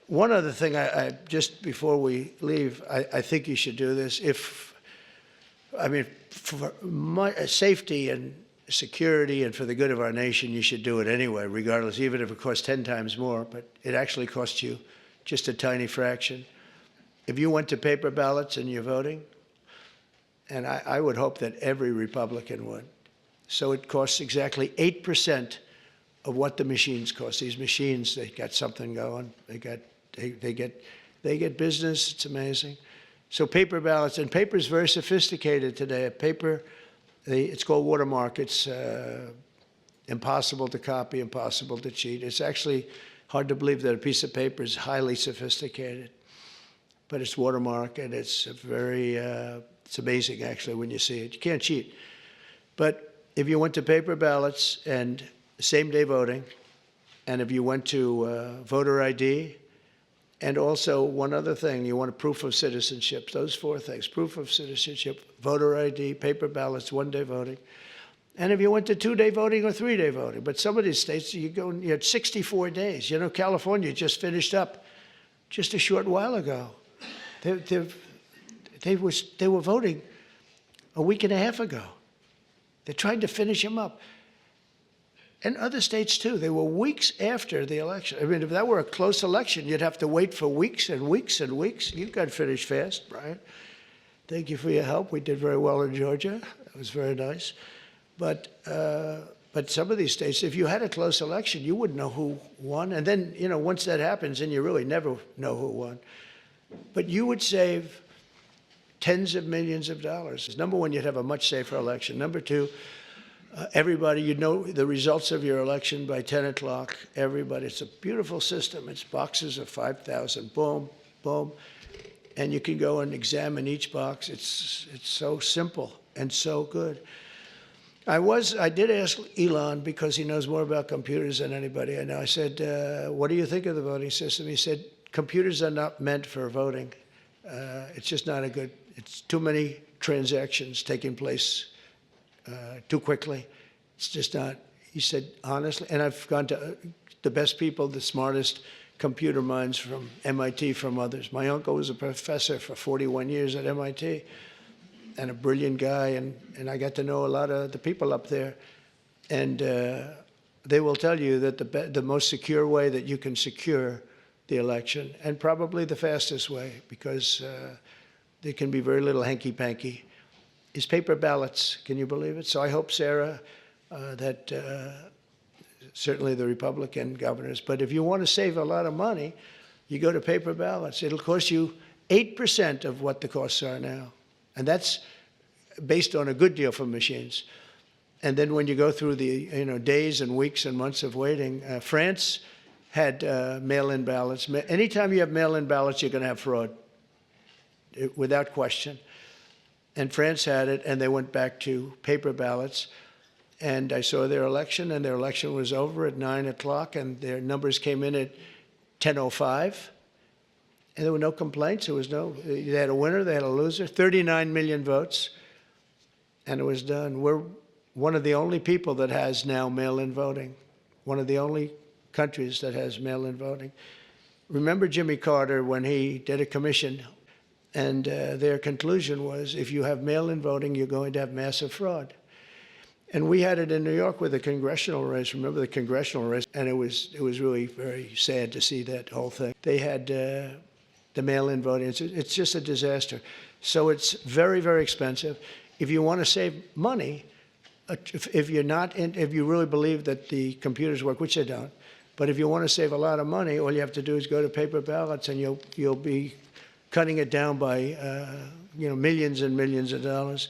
One other thing, just before we leave, I think you should do this. For my safety and security and for the good of our nation, you should do it anyway, regardless, even if it costs 10 times more, but it actually costs you just a tiny fraction. If you went to paper ballots and you're voting, and I would hope that every Republican would, so it costs exactly 8% of what the machines cost. These machines, they got something going. They get business. It's amazing. So paper ballots, and paper is very sophisticated today. It's called watermark. It's impossible to copy, impossible to cheat. It's actually hard to believe that a piece of paper is highly sophisticated, but it's watermark, and it's it's amazing actually when you see it. You can't cheat. But if you went to paper ballots and same-day voting, and if you went to voter ID, and also one other thing, you want a proof of citizenship, those four things: proof of citizenship, voter ID, paper ballots, one-day voting. And if you went to two-day voting or three-day voting, but some of these states, you had 64 days. You know, California just finished up just a short while ago. They were voting a week and a half ago. They're trying to finish them up. And other states, too. They were weeks after the election. I mean, if that were a close election, you'd have to wait for weeks and weeks and weeks. You got finished fast, Brian. Thank you for your help. We did very well in Georgia. That was very nice. But some of these states, if you had a close election, you wouldn't know who won. And then, you know, once that happens, then you really never know who won. But you would save tens of millions of dollars. Number one, you'd have a much safer election. Number two, everybody, you'd know the results of your election by 10 o'clock. Everybody, it's a beautiful system. It's boxes of 5,000, boom, boom. And you can go and examine each box. It's so simple and so good. I did ask Elon, because he knows more about computers than anybody I know. I said, what do you think of the voting system? He said, computers are not meant for voting. It's just not it's too many transactions taking place too quickly. It's just not, he said, honestly, and I've gone to the best people, the smartest computer minds from MIT, from others. My uncle was a professor for 41 years at MIT, and a brilliant guy, and I got to know a lot of the people up there. And they will tell you that the most secure way that you can secure the election, and probably the fastest way, because there can be very little hanky-panky, is paper ballots. Can you believe it? So I hope, Sarah, that certainly the Republican governors, but if you want to save a lot of money, you go to paper ballots. It'll cost you 8% of what the costs are now. And that's based on a good deal for machines. And then when you go through the days and weeks and months of waiting, France had mail-in ballots. Anytime you have mail-in ballots, you're going to have fraud, without question. And France had it, and they went back to paper ballots. And I saw their election, and their election was over at 9 o'clock, and their numbers came in at 10:05. And there were no complaints. They had a winner, they had a loser, 39 million votes, and it was done. We're one of the only people that has now mail-in voting, one of the only countries that has mail-in voting. Remember Jimmy Carter when he did a commission, and their conclusion was, if you have mail-in voting, you're going to have massive fraud. And we had it in New York with the congressional race. Remember the congressional race? And it was really very sad to see that whole thing. They had the mail-in voting. It's just a disaster. So it's very, very expensive. If you want to save money, if you really believe that the computers work, which they don't, but if you want to save a lot of money, all you have to do is go to paper ballots, and you'll be cutting it down by millions and millions of dollars.